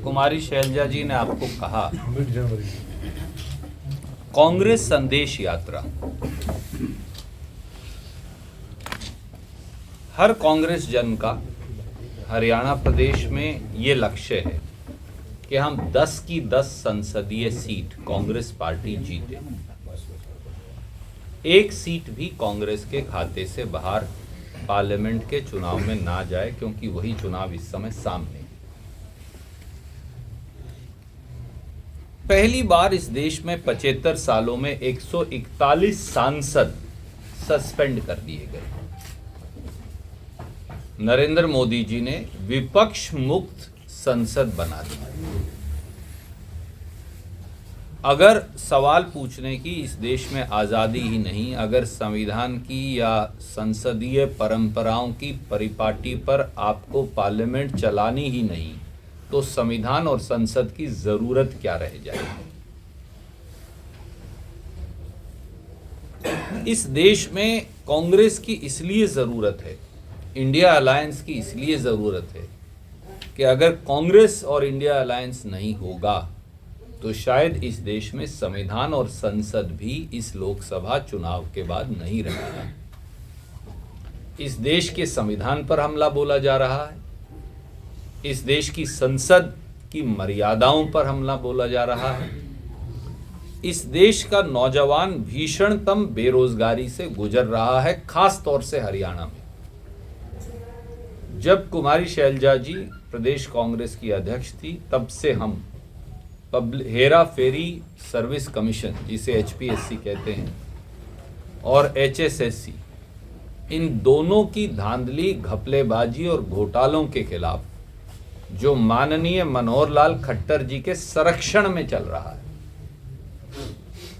कुमारी शैलजा जी ने आपको कहा कांग्रेस संदेश यात्रा, हर कांग्रेस जन का हरियाणा प्रदेश में ये लक्ष्य है कि हम 10 की 10 संसदीय सीट कांग्रेस पार्टी जीते, एक सीट भी कांग्रेस के खाते से बाहर पार्लियामेंट के चुनाव में ना जाए, क्योंकि वही चुनाव इस समय सामने। पहली बार इस देश में 75 सालों में 141 सांसद सस्पेंड कर दिए गए। नरेंद्र मोदी जी ने विपक्ष मुक्त संसद बना दी। अगर सवाल पूछने की इस देश में आज़ादी ही नहीं, अगर संविधान की या संसदीय परंपराओं की परिपाटी पर आपको पार्लियामेंट चलानी ही नहीं, तो संविधान और संसद की जरूरत क्या रह जाएगी। इस देश में कांग्रेस की इसलिए जरूरत है, इंडिया अलायंस की इसलिए जरूरत है कि अगर कांग्रेस और इंडिया अलायंस नहीं होगा तो शायद इस देश में संविधान और संसद भी इस लोकसभा चुनाव के बाद नहीं रहेगा। इस देश के संविधान पर हमला बोला जा रहा है, इस देश की संसद की मर्यादाओं पर हमला बोला जा रहा है। इस देश का नौजवान भीषणतम बेरोजगारी से गुजर रहा है, खास तौर से हरियाणा में। जब कुमारी शैलजा जी प्रदेश कांग्रेस की अध्यक्ष थी, तब से हम हेरा फेरी सर्विस कमीशन, जिसे HPSC कहते हैं, और HSSC, इन दोनों की धांधली, घपलेबाजी और घोटालों के खिलाफ जो माननीय मनोहर लाल खट्टर जी के संरक्षण में चल रहा है,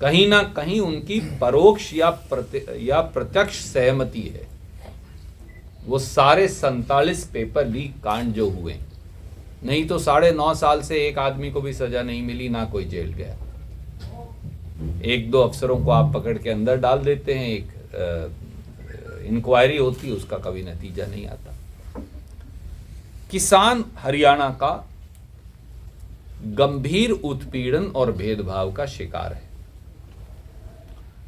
कहीं ना कहीं उनकी परोक्ष या प्रत्यक्ष सहमति है। वो सारे 47 पेपर लीक कांड जो हुए, नहीं तो 9.5 साल से एक आदमी को भी सजा नहीं मिली, ना कोई जेल गया। 1-2 अफसरों को आप पकड़ के अंदर डाल देते हैं, एक इंक्वायरी होती है, उसका कभी नतीजा नहीं आता। किसान हरियाणा का गंभीर उत्पीड़न और भेदभाव का शिकार है।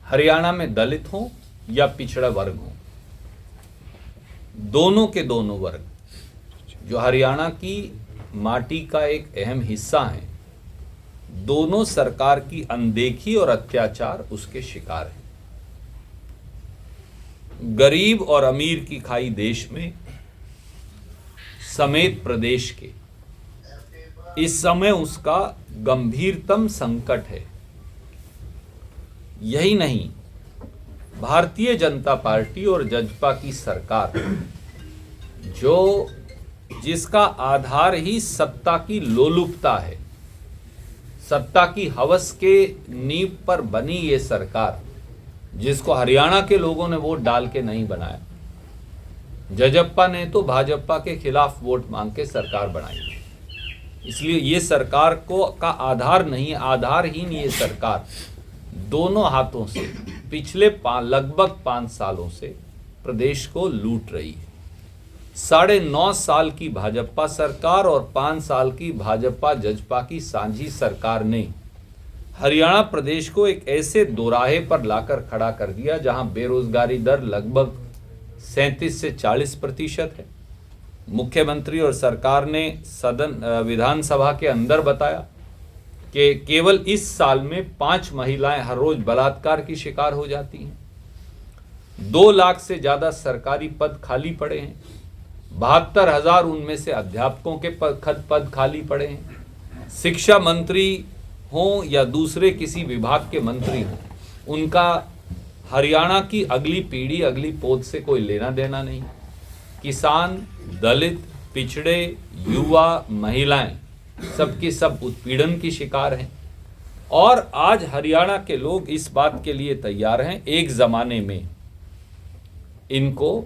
हरियाणा में दलित हो या पिछड़ा वर्ग हो, दोनों के दोनों वर्ग जो हरियाणा की माटी का एक अहम हिस्सा है, दोनों सरकार की अनदेखी और अत्याचार उसके शिकार हैं। गरीब और अमीर की खाई देश में समेत प्रदेश के इस समय उसका गंभीरतम संकट है। यही नहीं, भारतीय जनता पार्टी और जजपा की सरकार, जिसका आधार ही सत्ता की लोलुपता है, सत्ता की हवस के नींव पर बनी ये सरकार, जिसको हरियाणा के लोगों ने वोट डाल के नहीं बनाया। जजप्पा ने तो भाजपा के खिलाफ वोट मांग के सरकार बनाई, इसलिए ये सरकार का आधार नहीं, आधारहीन ये सरकार दोनों हाथों से पिछले लगभग 5 सालों से प्रदेश को लूट रही है। 9.5 साल की भाजपा सरकार और 5 साल की भाजपा जजपा की साझी सरकार ने हरियाणा प्रदेश को एक ऐसे दोराहे पर लाकर खड़ा कर दिया जहां बेरोजगारी दर लगभग 37 से 40% है। मुख्यमंत्री और सरकार ने विधानसभा के अंदर बताया कि केवल इस साल में 5 महिलाएं हर रोज बलात्कार की शिकार हो जाती हैं। 2 लाख से ज्यादा सरकारी पद खाली पड़े हैं, 72,000 उनमें से अध्यापकों के पद खाली पड़े हैं। शिक्षा मंत्री हों या दूसरे किसी विभाग के मंत्री हों, उनका हरियाणा की अगली पीढ़ी, अगली पोत से कोई लेना देना नहीं। किसान, दलित, पिछड़े, युवा, महिलाएं, सबके सब उत्पीड़न की शिकार हैं। और आज हरियाणा के लोग इस बात के लिए तैयार हैं, एक जमाने में इनको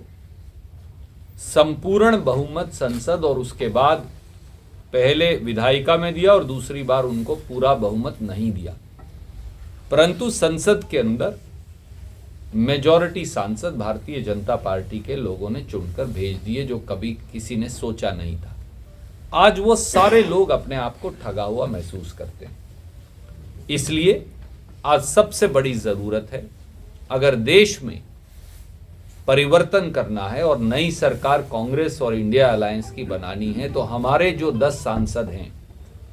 संपूर्ण बहुमत संसद और उसके बाद पहले विधायिका में दिया और दूसरी बार उनको पूरा बहुमत नहीं दिया, परंतु संसद के अंदर मेजॉरिटी सांसद भारतीय जनता पार्टी के लोगों ने चुनकर भेज दिए, जो कभी किसी ने सोचा नहीं था। आज वो सारे लोग अपने आप को ठगा हुआ महसूस करते हैं। इसलिए आज सबसे बड़ी जरूरत है, अगर देश में परिवर्तन करना है और नई सरकार कांग्रेस और इंडिया अलायंस की बनानी है, तो हमारे जो 10 सांसद हैं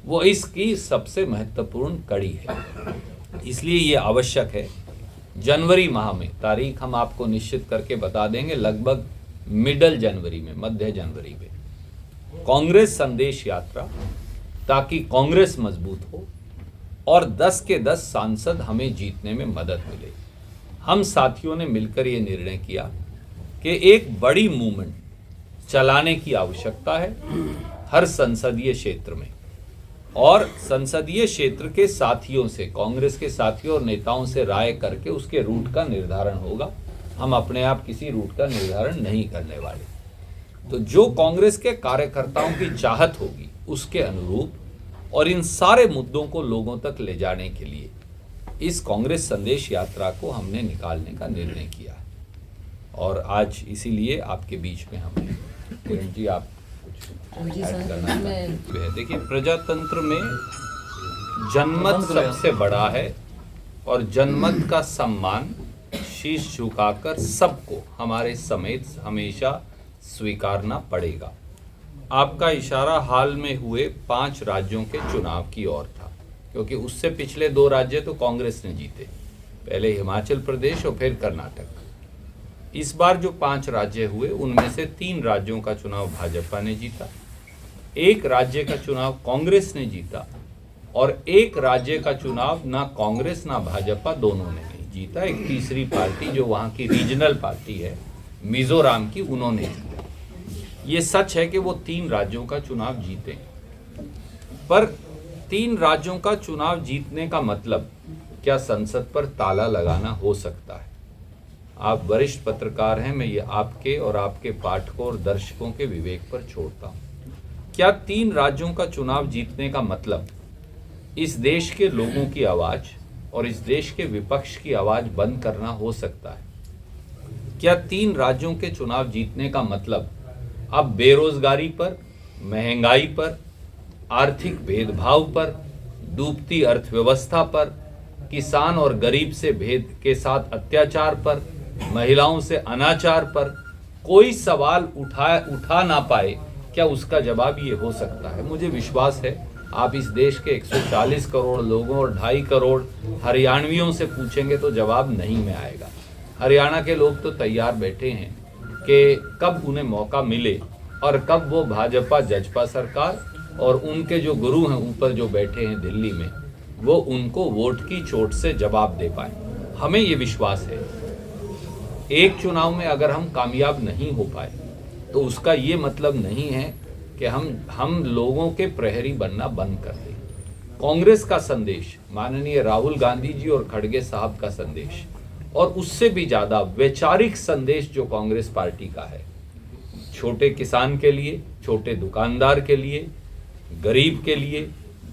वो इसकी सबसे महत्वपूर्ण कड़ी है। इसलिए ये आवश्यक है, जनवरी माह में, तारीख हम आपको निश्चित करके बता देंगे, लगभग मिडल जनवरी में, मध्य जनवरी में कांग्रेस संदेश यात्रा, ताकि कांग्रेस मजबूत हो और 10 के 10 सांसद हमें जीतने में मदद मिले। हम साथियों ने मिलकर ये निर्णय किया कि एक बड़ी मूवमेंट चलाने की आवश्यकता है हर संसदीय क्षेत्र में, और संसदीय क्षेत्र के साथियों से, कांग्रेस के साथियों और नेताओं से राय करके उसके रूट का निर्धारण होगा। हम अपने आप किसी रूट का निर्धारण नहीं करने वाले। तो जो कांग्रेस के कार्यकर्ताओं की चाहत होगी उसके अनुरूप और इन सारे मुद्दों को लोगों तक ले जाने के लिए इस कांग्रेस संदेश यात्रा को हमने निकालने का निर्णय किया है। और आज इसीलिए आपके बीच में हमने, किरण जी आप कुछ ऐड करना चाहते हैं? देखिए, प्रजातंत्र में जनमत सबसे बड़ा है और जनमत का सम्मान शीश झुकाकर सबको, हमारे समेत, हमेशा स्वीकारना पड़ेगा। आपका इशारा हाल में हुए 5 राज्यों के चुनाव की ओर था, क्योंकि उससे पिछले 2 राज्य तो कांग्रेस ने जीते, पहले हिमाचल प्रदेश और फिर कर्नाटक। इस बार जो 5 राज्य हुए उनमें से 3 राज्यों का चुनाव भाजपा ने जीता, 1 राज्य का चुनाव कांग्रेस ने जीता और 1 राज्य का चुनाव ना कांग्रेस ना भाजपा दोनों ने नहीं जीता। एक तीसरी पार्टी जो वहाँ की रीजनल पार्टी है मिजोरम की, उन्होंने जीता। ये सच है कि वो 3 राज्यों का चुनाव जीते, पर 3 राज्यों का चुनाव जीतने का मतलब क्या संसद पर ताला लगाना हो सकता है? आप वरिष्ठ पत्रकार हैं, मैं ये आपके और आपके पाठकों और दर्शकों के विवेक पर छोड़ता हूँ। क्या 3 राज्यों का चुनाव जीतने का मतलब इस देश के लोगों की आवाज और इस देश के विपक्ष की आवाज बंद करना हो सकता है? क्या 3 राज्यों के चुनाव जीतने का मतलब अब बेरोजगारी पर, महंगाई पर, आर्थिक भेदभाव पर, डूबती अर्थव्यवस्था पर, किसान और गरीब से भेद के साथ अत्याचार पर, महिलाओं से अनाचार पर कोई सवाल उठा ना पाए? क्या उसका जवाब ये हो सकता है? मुझे विश्वास है आप इस देश के 140 करोड़ लोगों और 2.5 करोड़ हरियाणवियों से पूछेंगे तो जवाब नहीं में आएगा। हरियाणा के लोग तो तैयार बैठे हैं कि कब उन्हें मौका मिले और कब वो भाजपा जजपा सरकार और उनके जो गुरु हैं ऊपर जो बैठे हैं दिल्ली में, वो उनको वोट की चोट से जवाब दे पाए। हमें ये विश्वास है, एक चुनाव में अगर हम कामयाब नहीं हो पाए तो उसका ये मतलब नहीं है कि हम लोगों के प्रहरी बनना बंद कर दें। कांग्रेस का संदेश, माननीय राहुल गांधी जी और खड़गे साहब का संदेश, और उससे भी ज्यादा वैचारिक संदेश जो कांग्रेस पार्टी का है, छोटे किसान के लिए, छोटे दुकानदार के लिए, गरीब के लिए,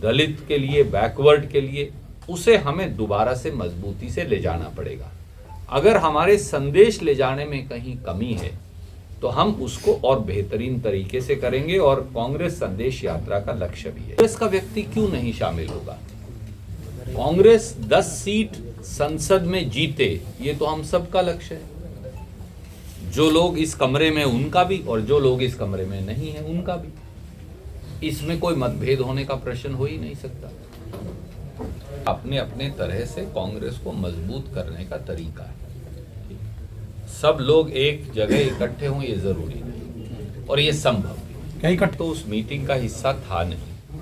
दलित के लिए, बैकवर्ड के लिए, उसे हमें दोबारा से मजबूती से ले जाना पड़ेगा। अगर हमारे संदेश ले जाने में कहीं कमी है तो हम उसको और बेहतरीन तरीके से करेंगे, और कांग्रेस संदेश यात्रा का लक्ष्य भी है। कांग्रेस का व्यक्ति क्यों नहीं शामिल होगा? कांग्रेस 10 सीट संसद में जीते, ये तो हम सबका लक्ष्य है। जो लोग इस कमरे में उनका भी, और जो लोग इस कमरे में नहीं है उनका भी। इसमें कोई मतभेद होने का प्रश्न हो ही नहीं सकता। अपने अपने तरह से कांग्रेस को मजबूत करने का तरीका है। सब लोग एक जगह इकट्ठे हों ये जरूरी नहीं, और ये संभव भी। तो उस मीटिंग का हिस्सा था नहीं,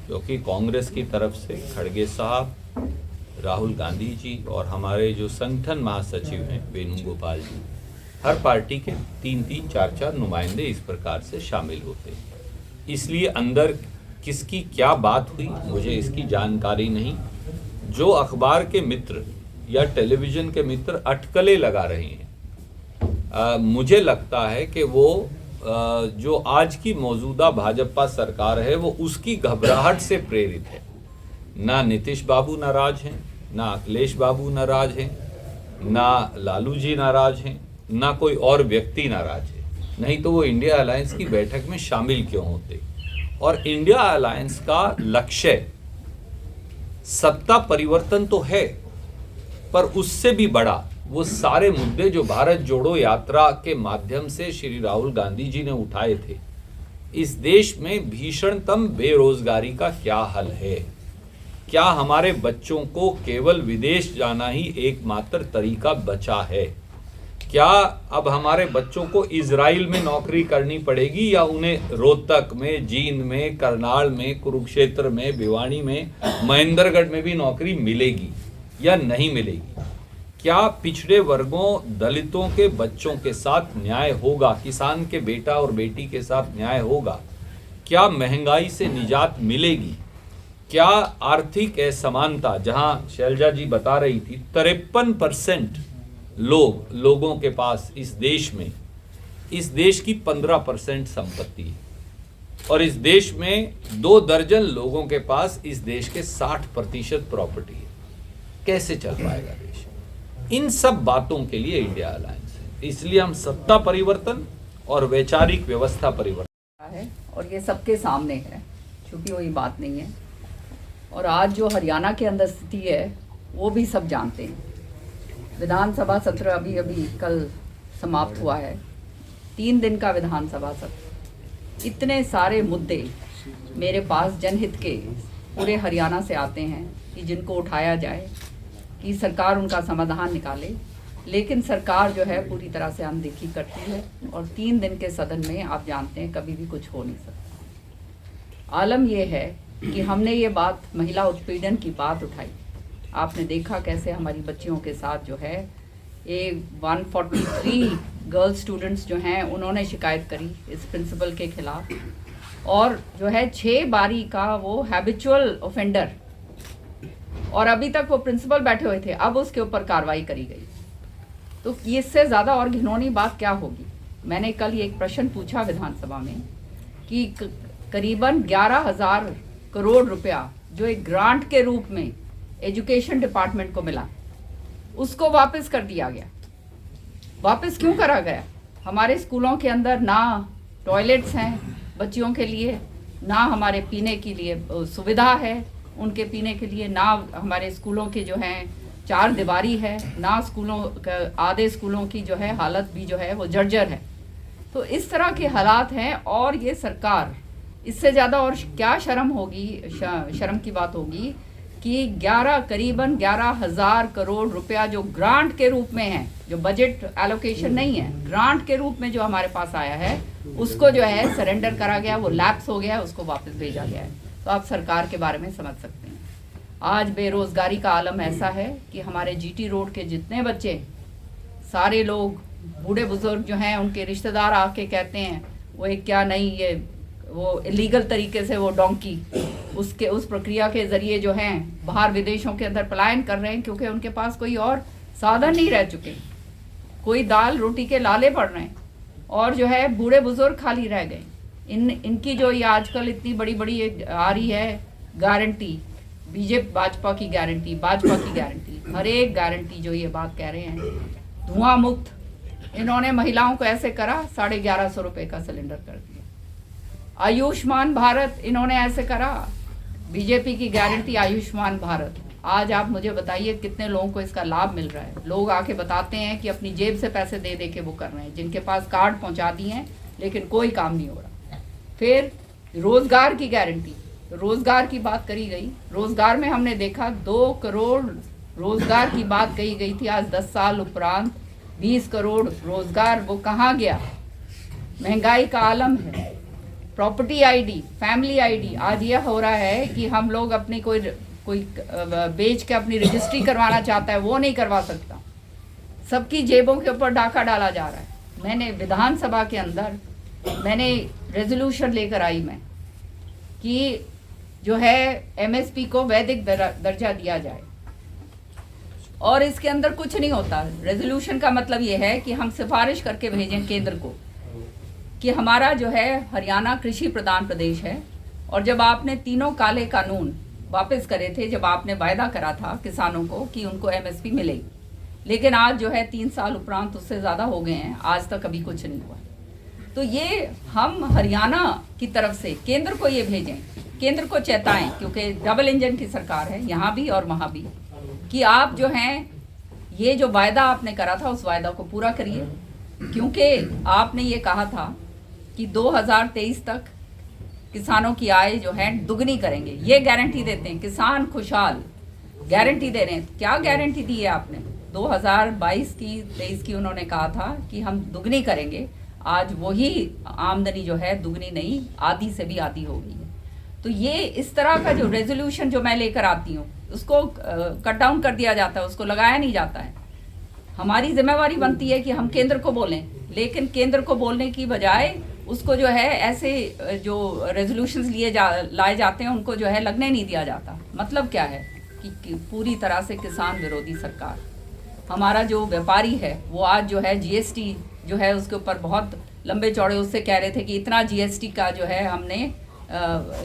क्योंकि कांग्रेस की तरफ से खड़गे साहब, राहुल गांधी जी और हमारे जो संगठन महासचिव हैं वेणुगोपाल जी, हर पार्टी के 3-3, 4-4 नुमाइंदे इस प्रकार से शामिल होते हैं। इसलिए अंदर किसकी क्या बात हुई मुझे इसकी जानकारी नहीं। जो अखबार के मित्र या टेलीविजन के मित्र अटकलें लगा रहे हैं, मुझे लगता है कि वो जो आज की मौजूदा भाजपा सरकार है वो उसकी घबराहट से प्रेरित है। ना नीतीश बाबू नाराज हैं, ना अखिलेश बाबू नाराज हैं, ना लालू जी नाराज हैं, ना कोई और व्यक्ति नाराज है। नहीं तो वो इंडिया अलायंस की बैठक में शामिल क्यों होते? और इंडिया अलायंस का लक्ष्य सत्ता परिवर्तन तो है, पर उससे भी बड़ा वो सारे मुद्दे जो भारत जोड़ो यात्रा के माध्यम से श्री राहुल गांधी जी ने उठाए थे। इस देश में भीषणतम बेरोजगारी का क्या हल है? क्या हमारे बच्चों को केवल विदेश जाना ही एकमात्र तरीका बचा है? क्या अब हमारे बच्चों को इजराइल में नौकरी करनी पड़ेगी या उन्हें रोहतक में, जींद में, करनाल में, कुरुक्षेत्र में, भिवानी में, महेंद्रगढ़ में भी नौकरी मिलेगी या नहीं मिलेगी? क्या पिछड़े वर्गों, दलितों के बच्चों के साथ न्याय होगा? किसान के बेटा और बेटी के साथ न्याय होगा? क्या महंगाई से निजात मिलेगी? क्या आर्थिक असमानता, जहां शैलजा जी बता रही थी 53% लोगों के पास इस देश की 15% संपत्ति है, और इस देश में 2 दर्जन लोगों के पास इस देश के 60% प्रॉपर्टी है। कैसे चल पाएगा देश? इन सब बातों के लिए इंडिया अलायंस है। इसलिए हम सत्ता परिवर्तन और वैचारिक व्यवस्था परिवर्तन है, और ये सबके सामने है, छुपी हुई बात नहीं है। और आज जो हरियाणा के अंदर स्थिति है वो भी सब जानते हैं। विधानसभा सत्र अभी कल समाप्त हुआ है, 3 दिन का विधानसभा सत्र। इतने सारे मुद्दे मेरे पास जनहित के पूरे हरियाणा से आते हैं कि जिनको उठाया जाए, कि सरकार उनका समाधान निकाले, लेकिन सरकार जो है पूरी तरह से अनदेखी करती है। और 3 दिन के सदन में आप जानते हैं कभी भी कुछ हो नहीं सकता। आलम यह है कि हमने ये बात, महिला उत्पीड़न की बात उठाई। आपने देखा कैसे हमारी बच्चियों के साथ जो है 143 गर्ल स्टूडेंट्स जो हैं उन्होंने शिकायत करी इस प्रिंसिपल के खिलाफ, और जो है 6 बारी का वो हैबिचुअल ऑफेंडर, और अभी तक वो प्रिंसिपल बैठे हुए थे, अब उसके ऊपर कार्रवाई करी गई। तो इससे ज़्यादा और घिनौनी बात क्या होगी? मैंने कल ये एक प्रश्न पूछा विधानसभा में कि करीबन 11,000 करोड़ रुपया जो एक ग्रांट के रूप में एजुकेशन डिपार्टमेंट को मिला, उसको वापस कर दिया गया। वापस क्यों करा गया? हमारे स्कूलों के अंदर ना टॉयलेट्स हैं बच्चियों के लिए, ना हमारे पीने के लिए सुविधा है उनके पीने के लिए, ना हमारे स्कूलों के जो हैं 4 दीवारी है, ना स्कूलों आधे स्कूलों की जो है हालत भी जो है वो जर्जर है। तो इस तरह के हालात हैं, और ये सरकार, इससे ज़्यादा और क्या शर्म होगी, शर्म की बात होगी कि करीबन 11,000 करोड़ रुपया जो ग्रांट के रूप में है, जो बजट एलोकेशन नहीं है, ग्रांट के रूप में जो हमारे पास आया है, उसको जो है सरेंडर करा गया, वो लैप्स हो गया, उसको वापस भेजा गया है। तो आप सरकार के बारे में समझ सकते हैं। आज बेरोजगारी का आलम ऐसा है कि हमारे जीटी रोड के जितने बच्चे, सारे लोग, बूढ़े बुजुर्ग जो हैं, उनके रिश्तेदार आके कहते हैं वो एक क्या नहीं, ये वो इलीगल तरीके से वो डोंकी उस प्रक्रिया के जरिए जो हैं बाहर विदेशों के अंदर पलायन कर रहे हैं, क्योंकि उनके पास कोई और साधन नहीं रह चुके, कोई दाल रोटी के लाले पड़ रहे हैं, और जो है बूढ़े बुजुर्ग खाली रह गए। इनकी जो ये आजकल इतनी बड़ी आ रही है गारंटी, बीजेपी भाजपा की गारंटी, हर एक गारंटी जो ये बात कह रहे हैं, धुआं मुक्त, इन्होंने महिलाओं को ऐसे करा 1150 रुपये का सिलेंडर कर दिया। आयुष्मान भारत इन्होंने ऐसे करा, बीजेपी की गारंटी आयुष्मान भारत। आज आप मुझे बताइए कितने लोगों को इसका लाभ मिल रहा है? लोग आके बताते हैं कि अपनी जेब से पैसे दे दे के वो कर रहे हैं, जिनके पास कार्ड पहुंचा दिए हैं, लेकिन कोई काम नहीं हो रहा। फिर रोजगार की गारंटी, रोजगार की बात करी गई। रोजगार में हमने देखा 2 करोड़ रोजगार की बात कही गई थी। आज 10 साल उपरांत 20 करोड़ रोजगार वो कहाँ गया? महंगाई का आलम है। प्रॉपर्टी आईडी, फैमिली आईडी, आज यह हो रहा है कि हम लोग अपनी कोई बेच के अपनी रजिस्ट्री करवाना चाहता है, वो नहीं करवा सकता। सबकी जेबों के ऊपर डाका डाला जा रहा है। मैंने विधानसभा के अंदर रेजोल्यूशन लेकर आई मैं कि जो है एमएसपी को वैदिक दर्जा दिया जाए, और इसके अंदर कुछ नहीं होता। रेजोल्यूशन का मतलब ये है कि हम सिफारिश करके भेजें केंद्र को कि हमारा जो है हरियाणा कृषि प्रधान प्रदेश है, और जब आपने तीनों काले कानून वापस करे थे, जब आपने वायदा करा था किसानों को कि उनको एमएसपी मिलेगी, लेकिन आज जो है 3 साल उपरांत उससे ज़्यादा हो गए हैं, आज तक अभी कुछ नहीं हुआ। तो ये हम हरियाणा की तरफ से केंद्र को ये भेजें, केंद्र को चेताएं, क्योंकि डबल इंजन की सरकार है यहाँ भी और वहाँ भी, कि आप जो हैं ये जो वायदा आपने करा था उस वायदा को पूरा करिए। क्योंकि आपने ये कहा था कि 2023 तक किसानों की आय जो है दुगनी करेंगे, ये गारंटी देते हैं, किसान खुशहाल गारंटी दे रहे हैं। क्या गारंटी दी है आपने? 2022 की 23 की उन्होंने कहा था कि हम दुगनी करेंगे, आज वही आमदनी जो है दुगनी नहीं आधी से भी आधी हो गई है। तो ये इस तरह का जो रेजोल्यूशन जो मैं लेकर आती हूँ उसको कट डाउन कर दिया जाता है, उसको लगाया नहीं जाता है। हमारी जिम्मेवारी बनती है कि हम केंद्र को बोलें, लेकिन केंद्र को बोलने की बजाय उसको जो है ऐसे जो रेजोल्यूशंस लाए जाते हैं उनको जो है लगने नहीं दिया जाता। मतलब क्या है कि पूरी तरह से किसान विरोधी सरकार। हमारा जो व्यापारी है वो आज जो है जीएसटी जो है उसके ऊपर बहुत लंबे चौड़े उससे कह रहे थे कि इतना जीएसटी का जो है हमने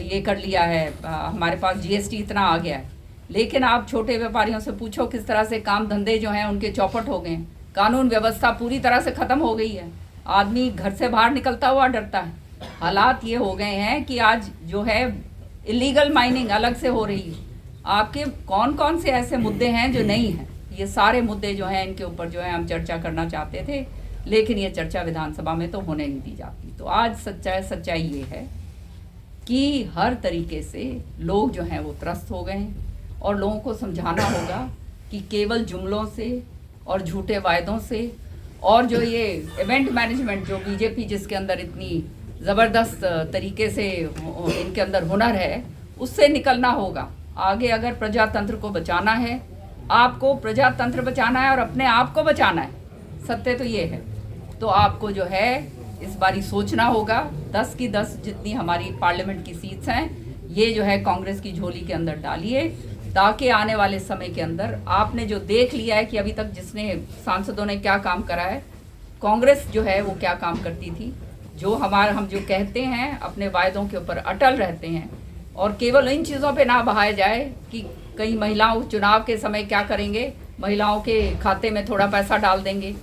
ये कर लिया है, हमारे पास जीएसटी इतना आ गया है। लेकिन आप छोटे व्यापारियों से पूछो किस तरह से काम धंधे जो हैं उनके चौपट हो गए, कानून व्यवस्था पूरी तरह से ख़त्म हो गई है, आदमी घर से बाहर निकलता हुआ डरता है। हालात ये हो गए हैं कि आज जो है इलीगल माइनिंग अलग से हो रही है। आपके कौन कौन से ऐसे मुद्दे हैं जो नहीं हैं? ये सारे मुद्दे जो हैं इनके ऊपर जो है हम चर्चा करना चाहते थे, लेकिन ये चर्चा विधानसभा में तो होने नहीं दी जाती। तो आज सच्चाई ये है कि हर तरीके से लोग जो हैं वो त्रस्त हो गए हैं और लोगों को समझाना होगा कि केवल जुमलों से और झूठे वायदों से और जो ये इवेंट मैनेजमेंट जो बीजेपी जिसके अंदर इतनी ज़बरदस्त तरीके से इनके अंदर हुनर है उससे निकलना होगा। आगे अगर प्रजातंत्र को बचाना है, आपको प्रजातंत्र बचाना है और अपने आप को बचाना है, सत्य तो ये है, तो आपको जो है इस बारी सोचना होगा। 10 की 10 जितनी हमारी पार्लियामेंट की सीट्स हैं ये जो है कांग्रेस की झोली के अंदर डालिए, ताकि आने वाले समय के अंदर आपने जो देख लिया है कि अभी तक जिसने सांसदों ने क्या काम करा है, कांग्रेस जो है वो क्या काम करती थी, जो हम जो कहते हैं अपने वायदों के ऊपर अटल रहते हैं और केवल इन चीज़ों पे ना बहाया जाए कि कई महिलाओं चुनाव के समय क्या करेंगे, महिलाओं के खाते में थोड़ा पैसा डाल देंगे,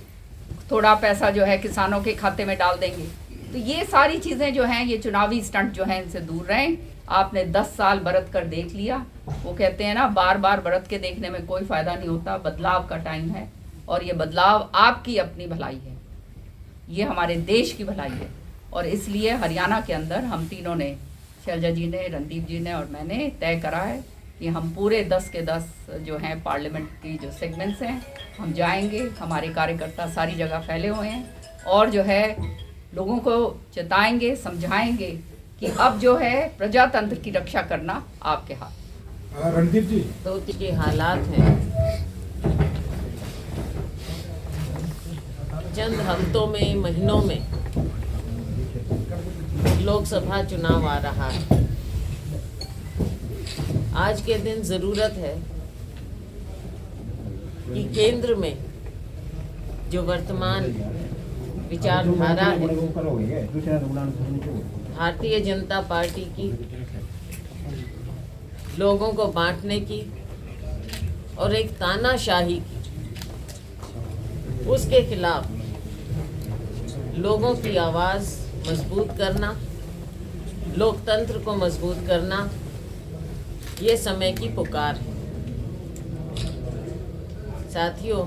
थोड़ा पैसा जो है किसानों के खाते में डाल देंगे। तो ये सारी चीज़ें जो हैं ये चुनावी स्टंट जो हैं इनसे दूर रहें। आपने 10 साल बरत कर देख लिया, वो कहते हैं ना बार बार बरत के देखने में कोई फ़ायदा नहीं होता, बदलाव का टाइम है और ये बदलाव आपकी अपनी भलाई है, ये हमारे देश की भलाई है। और इसलिए हरियाणा के अंदर हम तीनों ने, शैलजा जी ने, रणदीप जी ने और मैंने तय करा है कि हम पूरे 10 के 10 जो हैं पार्लियामेंट की जो सेगमेंट्स हैं हम जाएंगे। हमारे कार्यकर्ता सारी जगह फैले हुए हैं और जो है लोगों को चेताएंगे, समझाएंगे कि अब जो है प्रजातंत्र की रक्षा करना आपके हाथ। रणदीप जी, तो के हालात हैं, चंद हफ्तों में, महीनों में लोकसभा चुनाव आ रहा है। आज के दिन ज़रूरत है कि केंद्र में जो वर्तमान विचारधारा है भारतीय जनता पार्टी की, लोगों को बांटने की और एक तानाशाही की, उसके खिलाफ लोगों की आवाज़ मजबूत करना, लोकतंत्र को मजबूत करना, ये समय की पुकार है। साथियों,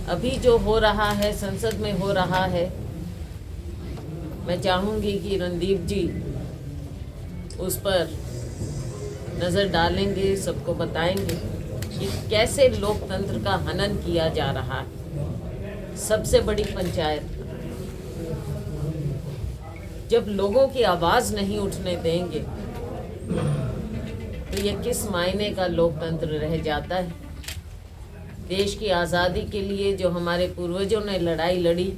अभी जो हो रहा है, संसद में हो रहा है, मैं चाहूँगी कि रणदीप जी उस पर नज़र डालेंगे, सबको बताएंगे कि कैसे लोकतंत्र का हनन किया जा रहा है। सबसे बड़ी पंचायत जब लोगों की आवाज़ नहीं उठने देंगे तो ये किस मायने का लोकतंत्र रह जाता है। देश की आज़ादी के लिए जो हमारे पूर्वजों ने लड़ाई लड़ी,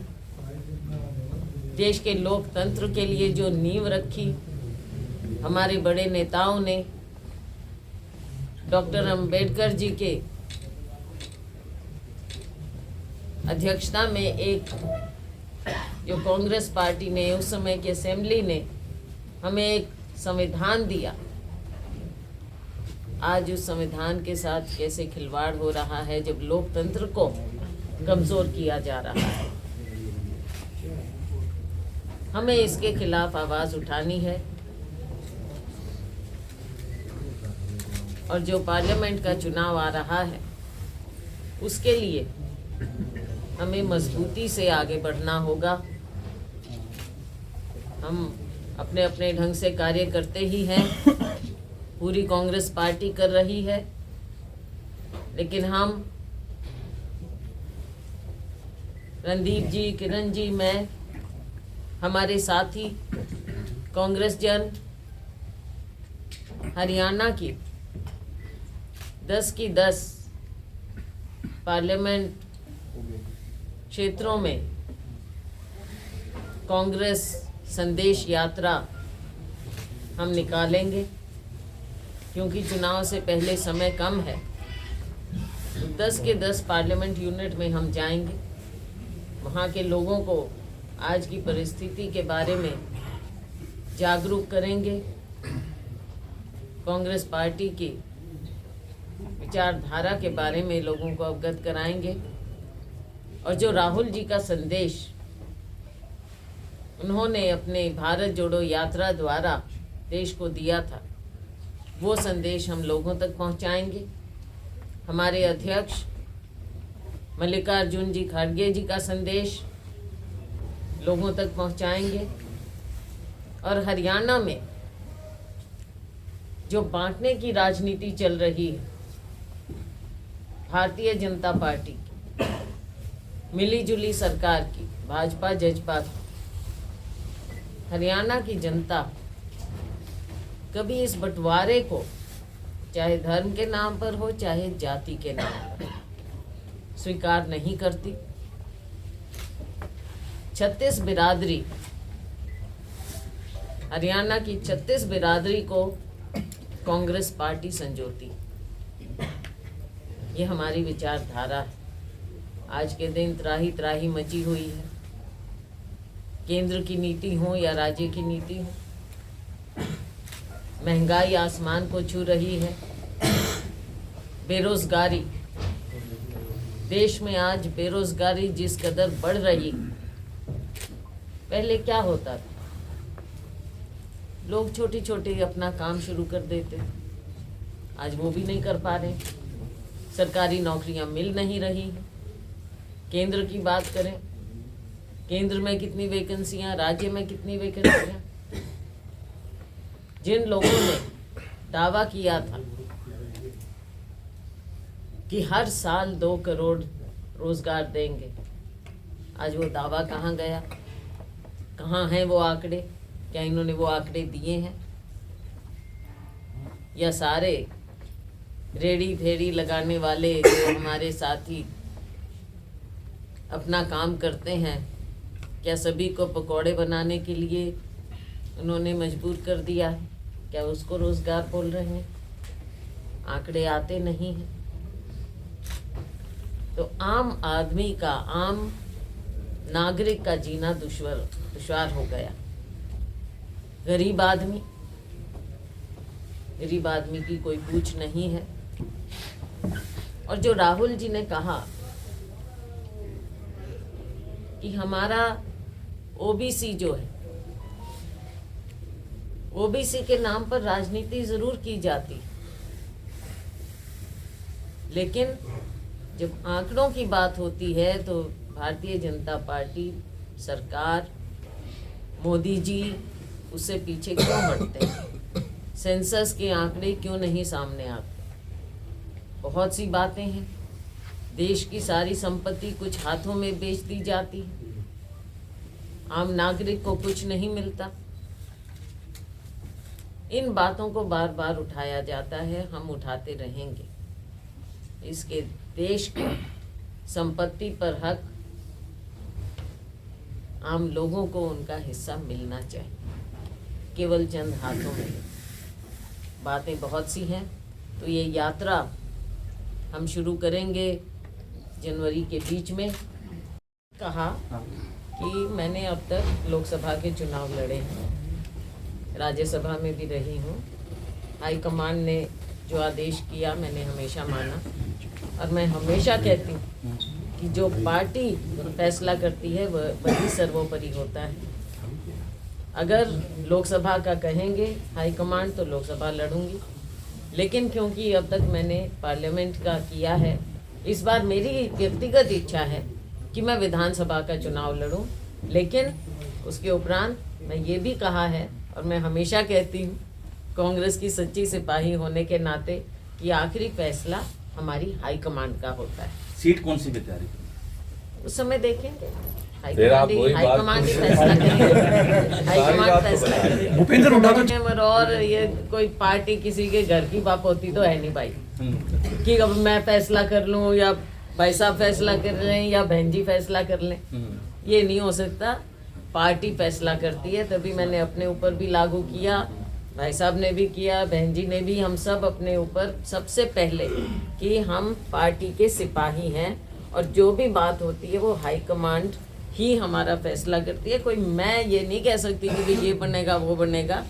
देश के लोकतंत्र के लिए जो नींव रखी हमारे बड़े नेताओं ने, डॉक्टर अंबेडकर जी के अध्यक्षता में एक जो कांग्रेस पार्टी ने, उस समय की असेंबली ने हमें एक संविधान दिया। आज उस संविधान के साथ कैसे खिलवाड़ हो रहा है, जब लोकतंत्र को कमज़ोर किया जा रहा है। हमें इसके खिलाफ आवाज़ उठानी है और जो पार्लियामेंट का चुनाव आ रहा है उसके लिए हमें मजबूती से आगे बढ़ना होगा। हम अपने अपने ढंग से कार्य करते ही हैं, पूरी कांग्रेस पार्टी कर रही है, लेकिन हम रणदीप जी, किरण जी, मैं, हमारे साथी कांग्रेस जन हरियाणा की 10 की 10 पार्लियामेंट क्षेत्रों में कांग्रेस संदेश यात्रा हम निकालेंगे, क्योंकि चुनाव से पहले समय कम है। 10 के 10 पार्लियामेंट यूनिट में हम जाएंगे, वहाँ के लोगों को आज की परिस्थिति के बारे में जागरूक करेंगे, कांग्रेस पार्टी की विचारधारा के बारे में लोगों को अवगत कराएंगे और जो राहुल जी का संदेश उन्होंने अपने भारत जोड़ो यात्रा द्वारा देश को दिया था, वो संदेश हम लोगों तक पहुंचाएंगे। हमारे अध्यक्ष मल्लिकार्जुन जी खड़गे जी का संदेश लोगों तक पहुंचाएंगे और हरियाणा में जो बांटने की राजनीति चल रही है भारतीय जनता पार्टी की, मिलीजुली सरकार की, भाजपा जजपा की, हरियाणा की जनता कभी इस बंटवारे को चाहे धर्म के नाम पर हो चाहे जाति के नाम पर स्वीकार नहीं करती। 36 बिरादरी, हरियाणा की 36 बिरादरी को कांग्रेस पार्टी संजोती, ये हमारी विचारधारा है। आज के दिन त्राही त्राही मची हुई है, केंद्र की नीति हो या राज्य की नीति हो, महंगाई आसमान को छू रही है, बेरोजगारी, देश में आज बेरोजगारी जिस कदर बढ़ रही, पहले क्या होता था, लोग छोटी छोटी अपना काम शुरू कर देते, आज वो भी नहीं कर पा रहे, सरकारी नौकरियां मिल नहीं रही। केंद्र की बात करें, केंद्र में कितनी वैकेंसियां, राज्य में कितनी वैकेंसियां। जिन लोगों ने दावा किया था कि हर साल 2 करोड़ रोजगार देंगे, आज वो दावा कहाँ गया, कहाँ हैं वो आंकड़े, क्या इन्होंने वो आंकड़े दिए हैं, या सारे रेड़ी फेड़ी लगाने वाले जो हमारे साथी अपना काम करते हैं, क्या सभी को पकौड़े बनाने के लिए उन्होंने मजबूर कर दिया है, क्या उसको रोजगार बोल रहे हैं, आंकड़े आते नहीं हैं। तो आम आदमी का, आम नागरिक का जीना दुश्वार हो गया। गरीब आदमी की कोई पूछ नहीं है। और जो राहुल जी ने कहा कि हमारा ओबीसी जो है, ओबीसी के नाम पर राजनीति जरूर की जाती, लेकिन जब आंकड़ों की बात होती है तो भारतीय जनता पार्टी सरकार, मोदी जी उससे पीछे क्यों हटते हैं? सेंसस के आंकड़े क्यों नहीं सामने आते? बहुत सी बातें हैं, देश की सारी संपत्ति कुछ हाथों में बेच दी जाती है, आम नागरिक को कुछ नहीं मिलता। इन बातों को बार बार उठाया जाता है, हम उठाते रहेंगे। इसके देश की संपत्ति पर हक आम लोगों को उनका हिस्सा मिलना चाहिए, केवल चंद हाथों में। बातें बहुत सी हैं, तो ये यात्रा हम शुरू करेंगे जनवरी के बीच में। कहा कि मैंने अब तक लोकसभा के चुनाव लड़े हैं, राज्यसभा में भी रही हूँ, हाईकमान ने जो आदेश किया मैंने हमेशा माना, और मैं हमेशा कहती हूँ कि जो पार्टी फैसला करती है वही सर्वोपरि होता है। अगर लोकसभा का कहेंगे हाईकमांड तो लोकसभा लड़ूंगी, लेकिन क्योंकि अब तक मैंने पार्लियामेंट का किया है, इस बार मेरी व्यक्तिगत इच्छा है कि मैं विधानसभा का चुनाव लड़ूं। लेकिन उसके उपरांत मैं ये भी कहा है और मैं हमेशा कहती हूँ कांग्रेस की सच्ची सिपाही होने के नाते कि आखिरी फैसला हमारी हाईकमांड का होता है। सीट कौन सी की तैयारी करें? उस समय देखेंगे, फिर आप वही बात हाईकमांड ही फैसला करेंगे। हाईकमांड फैसला करेंगे। भूपेंद्र हुड्डा और ये कोई पार्टी किसी के घर की बाप होती तो है नहीं भाई कि अब मैं फैसला कर लूं या भाई साहब फैसला कर लें या बहन जी फैसला कर लें, ये नहीं हो सकता। पार्टी फैसला करती है, तभी मैंने अपने ऊपर भी लागू किया, भाई साहब ने भी किया, बहन जी ने भी, हम सब अपने ऊपर सबसे पहले कि हम पार्टी के सिपाही हैं और जो भी बात होती है वो हाईकमांड ही हमारा फैसला करती है। कोई मैं ये नहीं कह सकती कि भाई ये बनेगा वो बनेगा,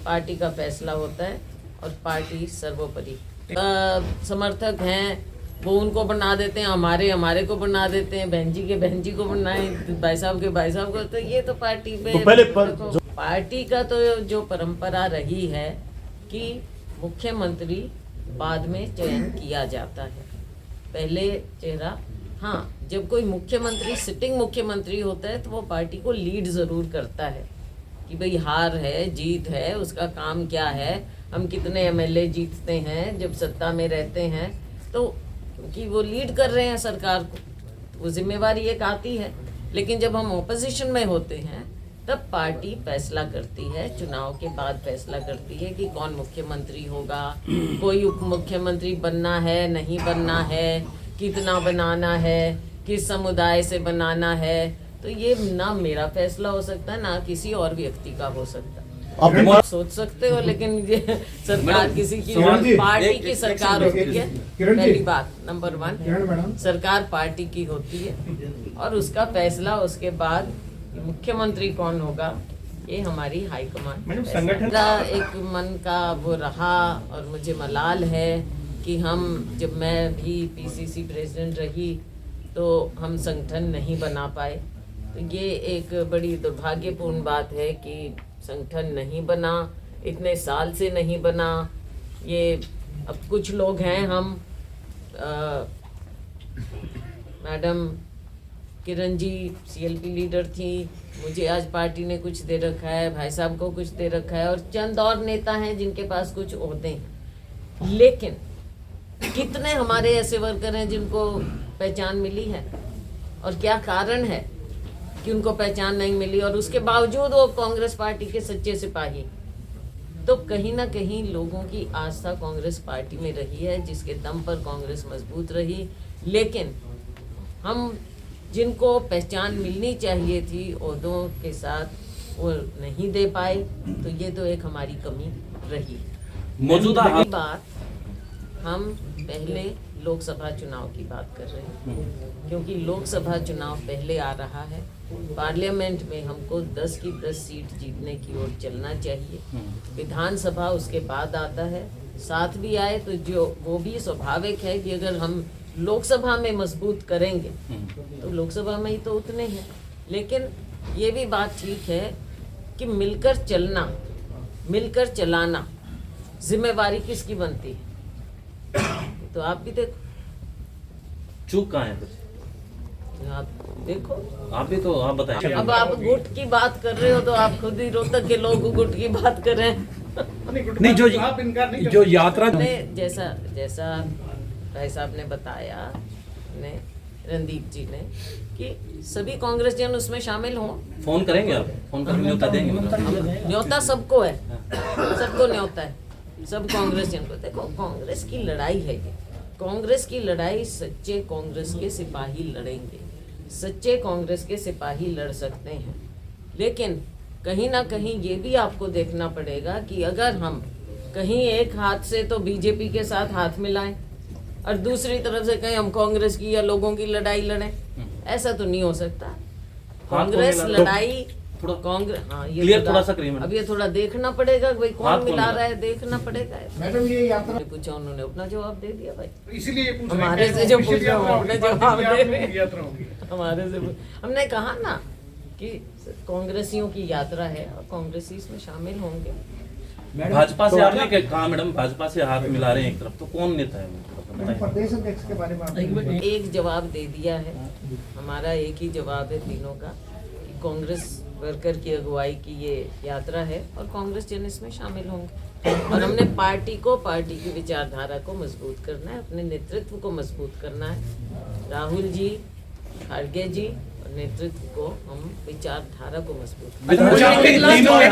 पार्टी का फैसला होता है और पार्टी सर्वोपरि। समर्थक हैं वो उनको बना देते हैं, हमारे को बना देते हैं, बहन जी को बनाए, भाई साहब को, तो ये तो पार्टी में पार्टी का तो जो परंपरा रही है कि मुख्यमंत्री बाद में चयन किया जाता है, पहले चेहरा। हाँ, जब कोई मुख्यमंत्री सिटिंग मुख्यमंत्री होता है तो वो पार्टी को लीड ज़रूर करता है कि भाई हार है जीत है, उसका काम क्या है, हम कितने एमएलए जीतते हैं जब सत्ता में रहते हैं, तो क्योंकि वो लीड कर रहे हैं सरकार को, वो जिम्मेवारी एक आती है। लेकिन जब हम ऑपोजिशन में होते हैं तब पार्टी फैसला करती है, चुनाव के बाद फैसला करती है कि कौन मुख्यमंत्री होगा, कोई उप मुख्यमंत्री बनना है नहीं बनना है, कितना बनाना है, किस समुदाय से बनाना है। तो ये ना मेरा फैसला हो सकता है ना किसी और व्यक्ति का हो सकता है। आप सोच सकते हो, लेकिन ये सरकार किसी की पार्टी की सरकार होती है। पहली बात नंबर 1, सरकार पार्टी की होती है और उसका फैसला उसके बाद मुख्यमंत्री कौन होगा ये हमारी हाईकमांड। संगठन एक मन का वो रहा और मुझे मलाल है कि जब मैं भी पीसीसी प्रेसिडेंट रही तो हम संगठन नहीं बना पाए। तो ये एक बड़ी दुर्भाग्यपूर्ण बात है कि संगठन नहीं बना, इतने साल से नहीं बना। ये अब कुछ लोग हैं, हम madam Kiran ji CLP leader थी, मुझे आज पार्टी ने कुछ दे रखा है, भाई साहब को कुछ दे रखा है और चंद और नेता हैं जिनके पास कुछ ओहदे हैं। लेकिन कितने हमारे ऐसे वर्कर हैं जिनको पहचान मिली है और क्या कारण है कि उनको पहचान नहीं मिली और उसके बावजूद वो कांग्रेस पार्टी के सच्चे सिपाही। तो कहीं ना कहीं लोगों की आस्था कांग्रेस पार्टी में रही है, जिसके दम पर कांग्रेस मजबूत रही। लेकिन हम जिनको पहचान मिलनी चाहिए थी ओहदों के साथ वो नहीं दे पाए, तो ये तो एक हमारी कमी रही। मौजूदा बात हम पहले लोकसभा चुनाव की बात कर रहे हैं, क्योंकि लोकसभा चुनाव पहले आ रहा है। पार्लियामेंट में हमको 10 की 10 सीट जीतने की ओर चलना चाहिए, विधानसभा उसके बाद आता है, साथ भी आए तो जो वो भी स्वाभाविक है कि अगर हम लोकसभा में मजबूत करेंगे तो लोकसभा में ही तो उतने हैं। लेकिन ये भी बात ठीक है कि मिलकर चलना, मिलकर चलाना जिम्मेवारी किसकी बनती है, तो आप भी देखो चूक कहाँ है? आप देखो, आप भी तो आप बताएं। अब आप गुट की बात कर रहे हो तो आप खुद ही रोहतक के लोग गुट की बात कर रहे हैं। नहीं, जो यात्रा जैसा जैसा भाई साहब ने बताया ने रणदीप जी ने कि सभी कांग्रेस जन उसमें शामिल हों। फोन करेंगे आप? फोन करके न्योता देंगे? न्योता सबको है, सबको न्योता है, सब कांग्रेस जन को। देखो कांग्रेस की लड़ाई है ये, कांग्रेस की लड़ाई सच्चे कांग्रेस के सिपाही लड़ेंगे, सच्चे कांग्रेस के सिपाही लड़ सकते हैं। लेकिन कहीं ना कहीं ये भी आपको देखना पड़ेगा कि अगर हम कहीं एक हाथ से तो बीजेपी के साथ हाथ मिलाएं और दूसरी तरफ से कहीं हम कांग्रेस की या लोगों की लड़ाई लड़ें, ऐसा तो नहीं हो सकता। कांग्रेस लड़ाई थोड़ा कांग्रेस, हाँ ये थोड़ा सा करिए। अब ये थोड़ा देखना पड़ेगा भाई कौन मिला रहा है, देखना पड़ेगा। मैडम ये यात्रा पूछा उन्होंने अपना जवाब दे दिया भाई, इसीलिए पूछ रहे हैं। हमारे से जो पूछ रहे हो अपने जवाब दे रहे हैं। यात्रा होगी। हमारे से हमने कहा ना कि कांग्रेसियों की यात्रा है और कांग्रेसी इसमें शामिल होंगे। भाजपा से आपने क्या कहा मैडम, भाजपा से हाथ मिला रहे हैं एक तरफ, तो कौन नेता है वो बताएं। प्रदेश अध्यक्ष के बारे में आप एक जवाब दे दिया है, हमारा एक ही जवाब है तीनों का कि कांग्रेस वर्कर की अगुवाई की ये यात्रा है और कांग्रेस जन इसमें शामिल होंगे। और हमने पार्टी की विचारधारा को मजबूत करना है, अपने नेतृत्व को मजबूत करना है। राहुल जी, खड़गे जी और नेतृत्व को हम विचारधारा को मजबूत करना है।